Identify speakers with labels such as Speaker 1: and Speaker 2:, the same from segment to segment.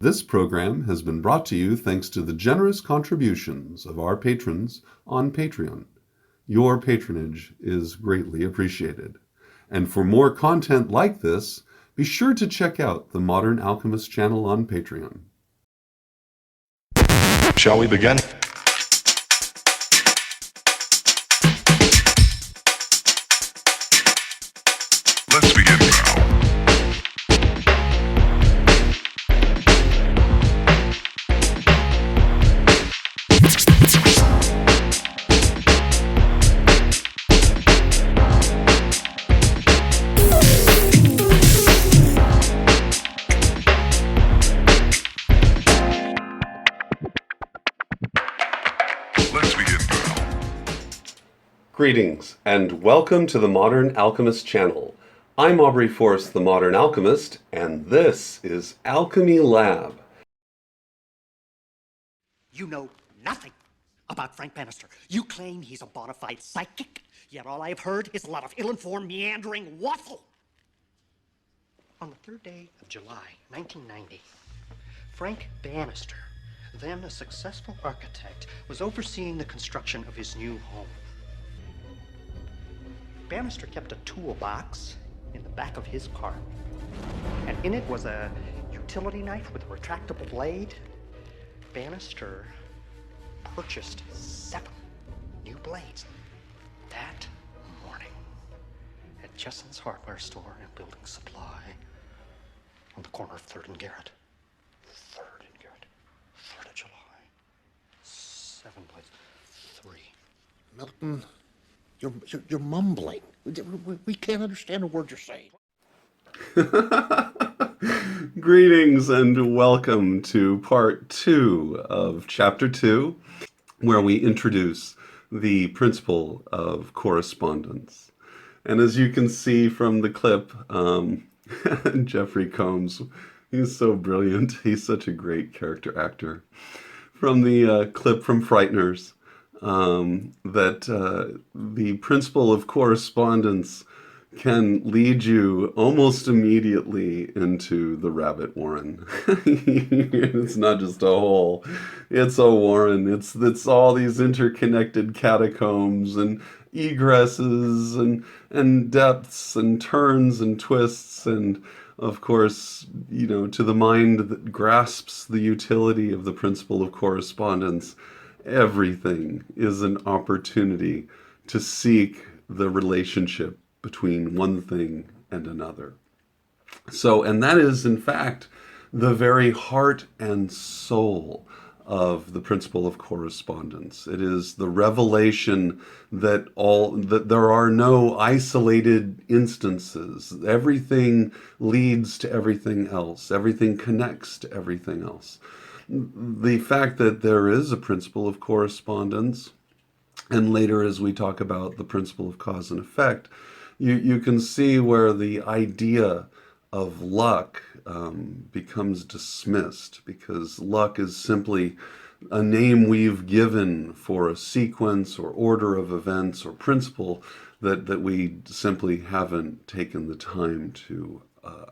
Speaker 1: This program has been brought to you thanks to the generous contributions of our patrons on Patreon. Your patronage is greatly appreciated. And for more content like this, be sure to check out the Modern Alchemist channel on Patreon.
Speaker 2: Shall we begin? Let's begin now.
Speaker 1: Greetings, and welcome to the Modern Alchemist channel. I'm Aubrey Force, the Modern Alchemist, and this is Alchemy Lab.
Speaker 3: You know nothing about Frank Bannister. You claim he's a bona fide psychic, yet all I've heard is a lot of ill-informed, meandering waffle. On the third day of July, 1990, Frank Bannister, then a successful architect, was overseeing the construction of his new home. Bannister kept a toolbox in the back of his car, and in it was a utility knife with a retractable blade. Bannister purchased 7 new blades that morning at Jesson's hardware store and building supply on the corner of 3rd and Garrett. 3rd and Garrett. 3rd of July. 7 blades. 3.
Speaker 4: Milton, you're mumbling. We can't understand a word you're saying.
Speaker 1: Greetings and welcome to part 2 of chapter 2, where we introduce the principle of correspondence. And as you can see from the clip, Jeffrey Combs, he's so brilliant. He's such a great character actor. From the clip from Frighteners, that the principle of correspondence can lead you almost immediately into the rabbit warren. It's not just a hole, it's a warren. It's all these interconnected catacombs and egresses and depths and turns and twists, and of course, you know, to the mind that grasps the utility of the principle of correspondence, everything is an opportunity to seek the relationship between one thing and another. So, and that is in fact the very heart and soul of the principle of correspondence. It is the revelation that there are no isolated instances. Everything leads to everything else. Everything connects to everything else. The fact that there is a principle of correspondence, and later as we talk about the principle of cause and effect, you can see where the idea of luck becomes dismissed, because luck is simply a name we've given for a sequence or order of events or principle that we simply haven't taken the time to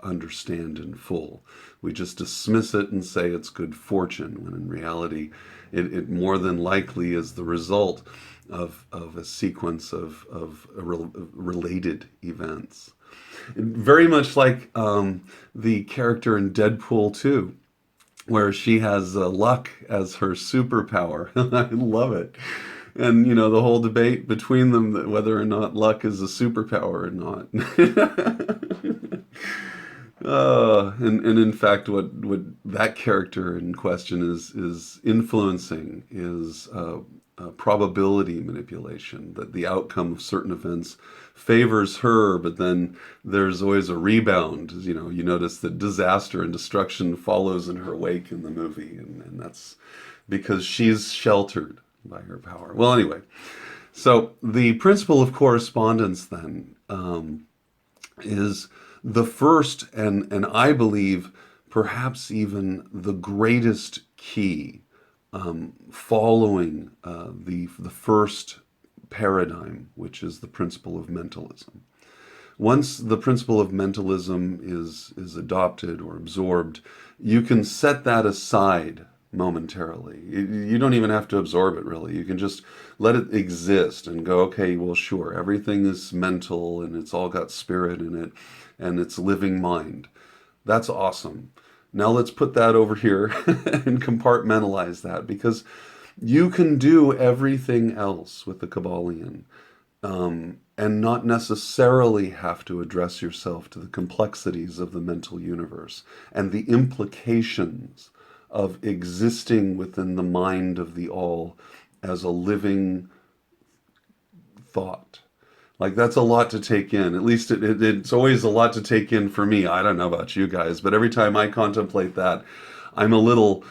Speaker 1: understand in full. We just dismiss it and say it's good fortune, when in reality it more than likely is the result of a sequence of related events. Very much like the character in Deadpool 2, where she has luck as her superpower. I love it. And, you know, the whole debate between them, that whether or not luck is a superpower or not. And in fact, what that character in question is influencing is probability manipulation, that the outcome of certain events favors her, but then there's always a rebound. You know, you notice that disaster and destruction follows in her wake in the movie, and that's because she's sheltered by her power. Well, anyway, so the principle of correspondence then is the first and I believe perhaps even the greatest key following the first paradigm, which is the principle of mentalism. Once the principle of mentalism is adopted or absorbed you can set that aside momentarily. You don't even have to absorb it really. You can just let it exist and go, okay, well, sure, everything is mental and it's all got spirit in it and it's living mind. That's awesome. Now let's put that over here and compartmentalize that, because you can do everything else with the Kybalion, and not necessarily have to address yourself to the complexities of the mental universe and the implications of existing within the mind of the all as a living thought. Like, that's a lot to take in. At least it's always a lot to take in for me. I don't know about you guys, but every time I contemplate that, I'm a little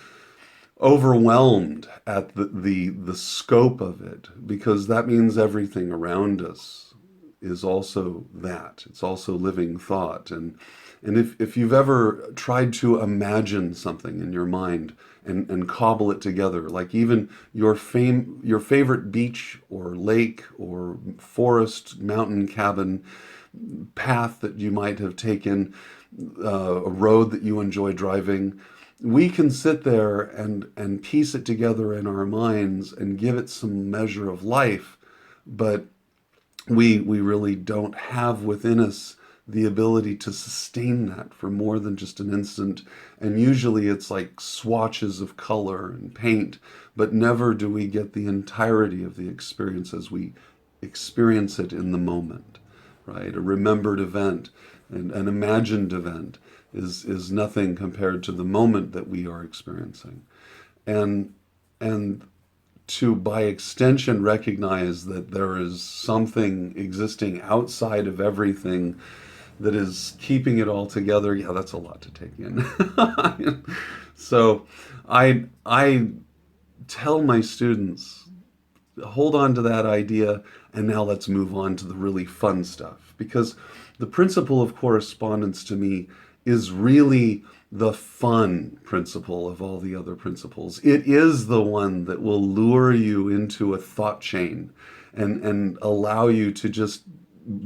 Speaker 1: overwhelmed at the scope of it, because that means everything around us is also that. It's also living thought. And if you've ever tried to imagine something in your mind and cobble it together, like even your favorite beach or lake or forest, mountain cabin, path that you might have taken, a road that you enjoy driving, we can sit there and piece it together in our minds and give it some measure of life, but we really don't have within us the ability to sustain that for more than just an instant. And usually it's like swatches of color and paint, but never do we get the entirety of the experience as we experience it in the moment, right? A remembered event, an imagined event is nothing compared to the moment that we are experiencing. And to, by extension, recognize that there is something existing outside of everything that is keeping it all together, yeah, that's a lot to take in. So I tell my students, hold on to that idea, and now let's move on to the really fun stuff. Because the principle of correspondence to me is really the fun principle of all the other principles. It is the one that will lure you into a thought chain and allow you to just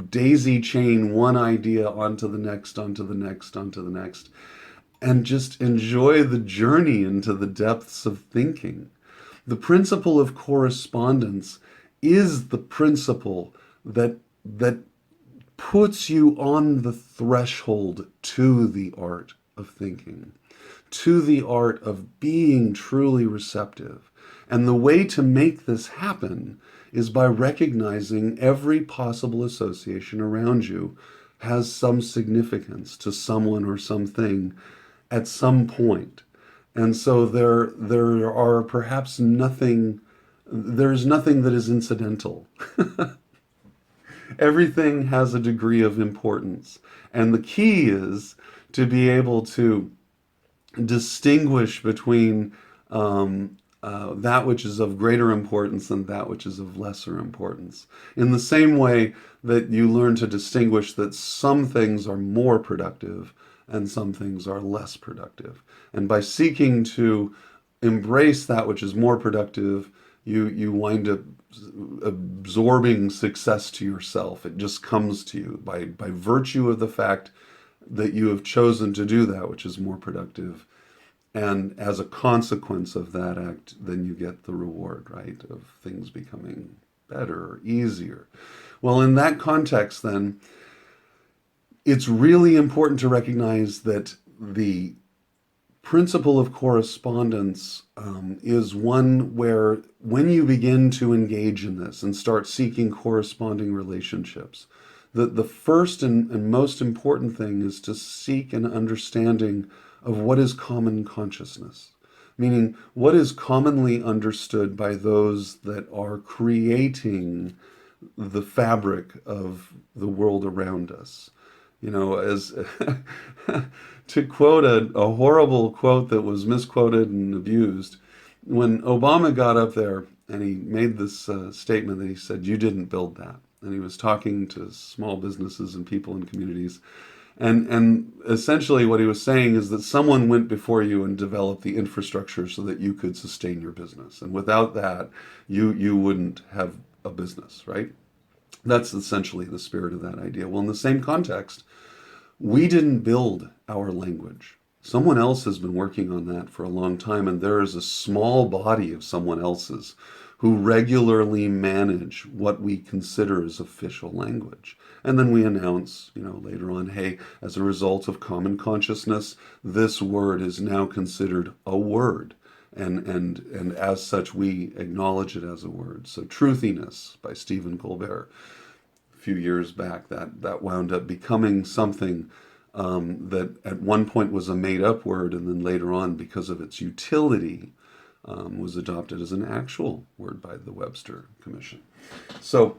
Speaker 1: daisy chain one idea onto the next, onto the next, onto the next, and just enjoy the journey into the depths of thinking. The principle of correspondence is the principle that puts you on the threshold to the art of thinking, to the art of being truly receptive. And the way to make this happen is by recognizing every possible association around you has some significance to someone or something at some point. And so there are perhaps there's nothing that is incidental. Everything has a degree of importance. And the key is to be able to distinguish between that which is of greater importance and that which is of lesser importance. In the same way that you learn to distinguish that some things are more productive and some things are less productive. And by seeking to embrace that which is more productive, you wind up absorbing success to yourself. It just comes to you by virtue of the fact that you have chosen to do that which is more productive. And as a consequence of that act, then you get the reward, right, of things becoming better or easier. Well, in that context, then, it's really important to recognize that the principle of correspondence is one where when you begin to engage in this and start seeking corresponding relationships, the first and most important thing is to seek an understanding of what is common consciousness, meaning what is commonly understood by those that are creating the fabric of the world around us. You know, as to quote a horrible quote that was misquoted and abused, when Obama got up there and he made this statement that he said, "You didn't build that." And he was talking to small businesses and people in communities. And essentially what he was saying is that someone went before you and developed the infrastructure so that you could sustain your business. And without that, you wouldn't have a business, right? That's essentially the spirit of that idea. Well, in the same context, we didn't build our language. Someone else has been working on that for a long time, and there is a small body of someone else's who regularly manage what we consider as official language. And then we announce, later on, hey, as a result of common consciousness, this word is now considered a word. And as such, we acknowledge it as a word. So Truthiness by Stephen Colbert, a few years back, that wound up becoming something that at one point was a made-up word, and then later on, because of its utility, was adopted as an actual word by the Webster Commission. So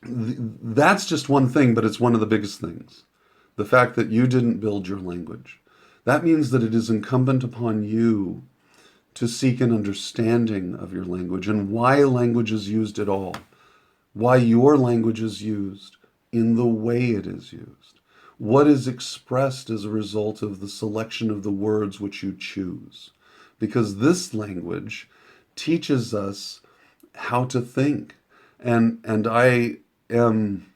Speaker 1: that's just one thing, but it's one of the biggest things. The fact that you didn't build your language. That means that it is incumbent upon you to seek an understanding of your language and why language is used at all, why your language is used in the way it is used, what is expressed as a result of the selection of the words which you choose. Because this language teaches us how to think. And I am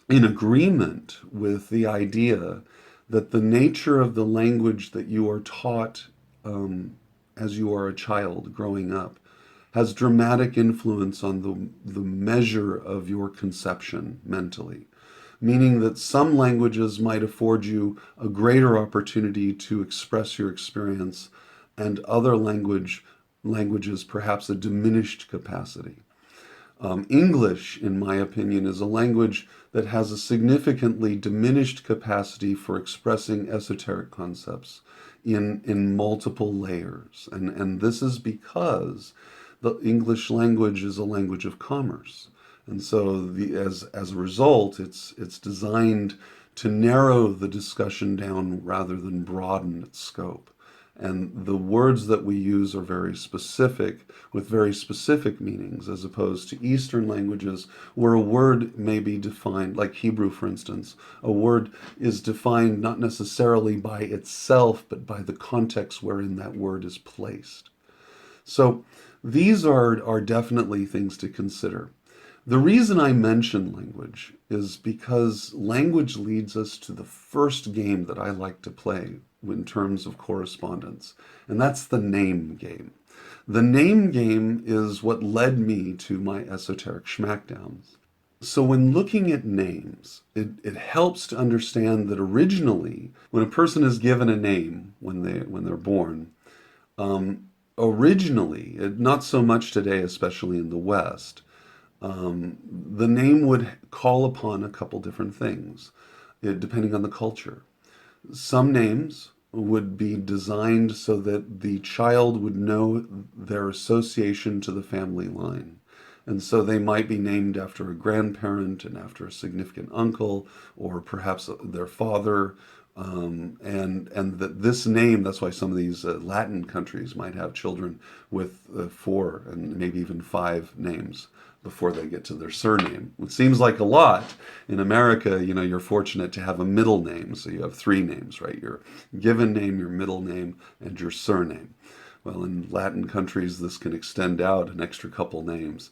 Speaker 1: in agreement with the idea that the nature of the language that you are taught as you are a child growing up has dramatic influence on the measure of your conception mentally. Meaning that some languages might afford you a greater opportunity to express your experience, and other languages perhaps a diminished capacity. English, in my opinion, is a language that has a significantly diminished capacity for expressing esoteric concepts in multiple layers. And this is because the English language is a language of commerce. And so as a result, it's designed to narrow the discussion down rather than broaden its scope. And the words that we use are very specific, with very specific meanings, as opposed to Eastern languages, where a word may be defined, like Hebrew, for instance. A word is defined not necessarily by itself, but by the context wherein that word is placed. So these are definitely things to consider. The reason I mention language is because language leads us to the first game that I like to play in terms of correspondence, and that's the name game. The name game is what led me to my esoteric schmackdowns. So when looking at names, it helps to understand that originally, when a person is given a name when they're born, originally, not so much today, especially in the West, the name would call upon a couple different things, depending on the culture. Some names would be designed so that the child would know their association to the family line. And so they might be named after a grandparent and after a significant uncle, or perhaps their father. And that this name, that's why some of these Latin countries might have children with 4 and maybe even 5 names before they get to their surname. It seems like a lot. In America, you're fortunate to have a middle name, so you have 3 names, right? Your given name, your middle name, and your surname. Well, in Latin countries, this can extend out an extra couple names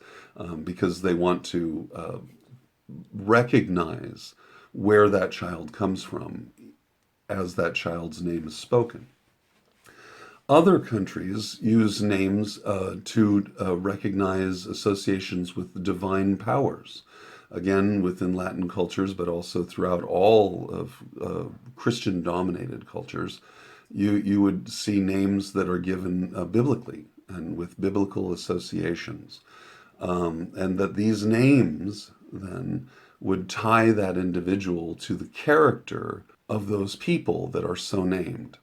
Speaker 1: because they want to recognize where that child comes from as that child's name is spoken. Other countries use names to recognize associations with divine powers. Again, within Latin cultures, but also throughout all of Christian-dominated cultures, you would see names that are given biblically and with biblical associations. And that these names then would tie that individual to the character of those people that are so named.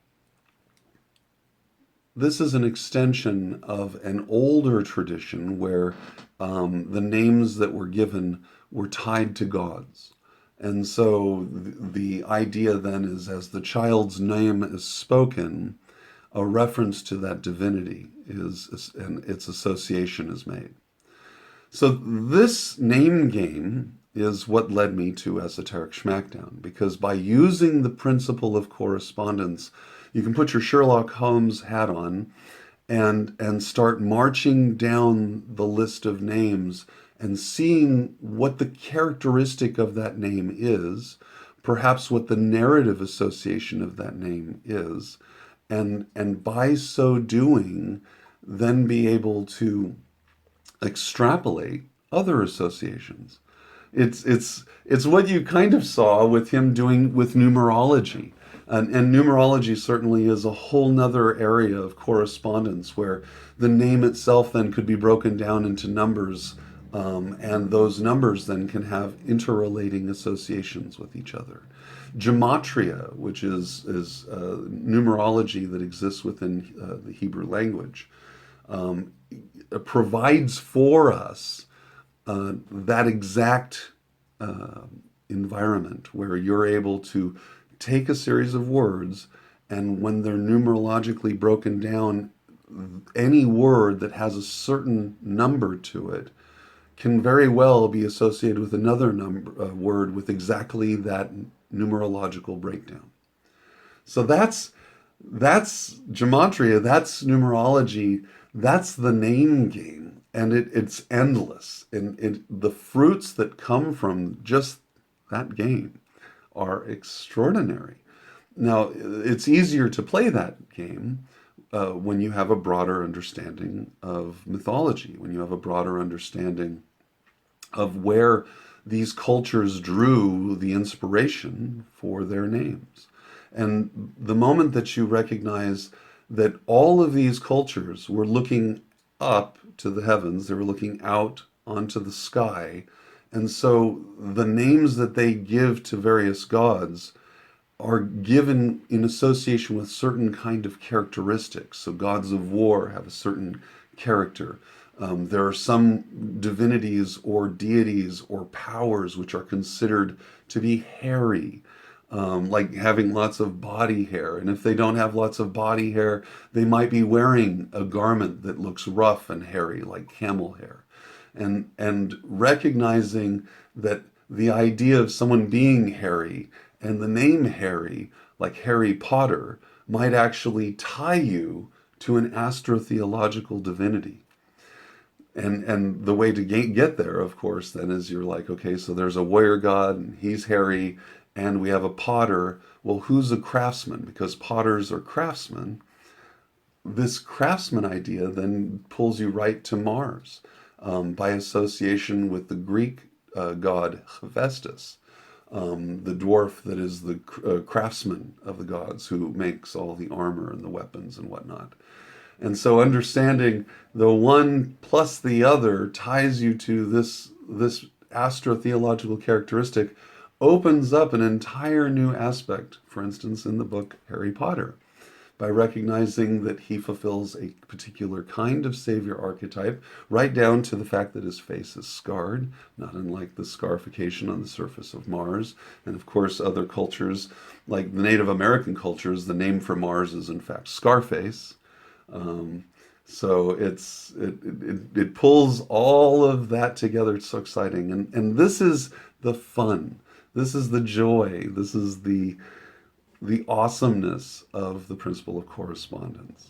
Speaker 1: This is an extension of an older tradition where the names that were given were tied to gods. And so the idea then is, as the child's name is spoken, a reference to that divinity is, and its association is made. So this name game is what led me to Esoteric Schmackdown, because by using the principle of correspondence, you can put your Sherlock Holmes hat on and start marching down the list of names and seeing what the characteristic of that name is, perhaps what the narrative association of that name is, and by so doing, then be able to extrapolate other associations. It's what you kind of saw with him doing with numerology. And numerology certainly is a whole nother area of correspondence where the name itself then could be broken down into numbers, and those numbers then can have interrelating associations with each other. Gematria, which is numerology that exists within the Hebrew language, provides for us that exact environment where you're able to take a series of words, and when they're numerologically broken down, any word that has a certain number to it can very well be associated with another word with exactly that numerological breakdown. So that's gematria, that's numerology, that's the name game, and it's endless. And the fruits that come from just that game are extraordinary. Now, it's easier to play that game when you have a broader understanding of mythology, when you have a broader understanding of where these cultures drew the inspiration for their names. And the moment that you recognize that all of these cultures were looking up to the heavens, they were looking out onto the sky, and so the names that they give to various gods are given in association with certain kind of characteristics. So gods of war have a certain character. There are some divinities or deities or powers which are considered to be hairy, like having lots of body hair. And if they don't have lots of body hair, they might be wearing a garment that looks rough and hairy, like camel hair. And recognizing that the idea of someone being hairy and the name Harry, like Harry Potter, might actually tie you to an astrotheological divinity. And the way to get there, of course, then is you're like, okay, so there's a warrior god, and he's hairy, and we have a potter. Well, who's a craftsman? Because potters are craftsmen. This craftsman idea then pulls you right to Mars, by association with the Greek god Hephaestus, the dwarf that is the craftsman of the gods who makes all the armor and the weapons and whatnot. And so understanding the one plus the other ties you to this astrotheological characteristic opens up an entire new aspect, for instance, in the book Harry Potter, by recognizing that he fulfills a particular kind of savior archetype, right down to the fact that his face is scarred, not unlike the scarification on the surface of Mars. And of course, other cultures, like the Native American cultures, the name for Mars is in fact Scarface. So it pulls all of that together. It's so exciting. And this is the fun. This is the joy. This is the awesomeness of the principle of correspondence.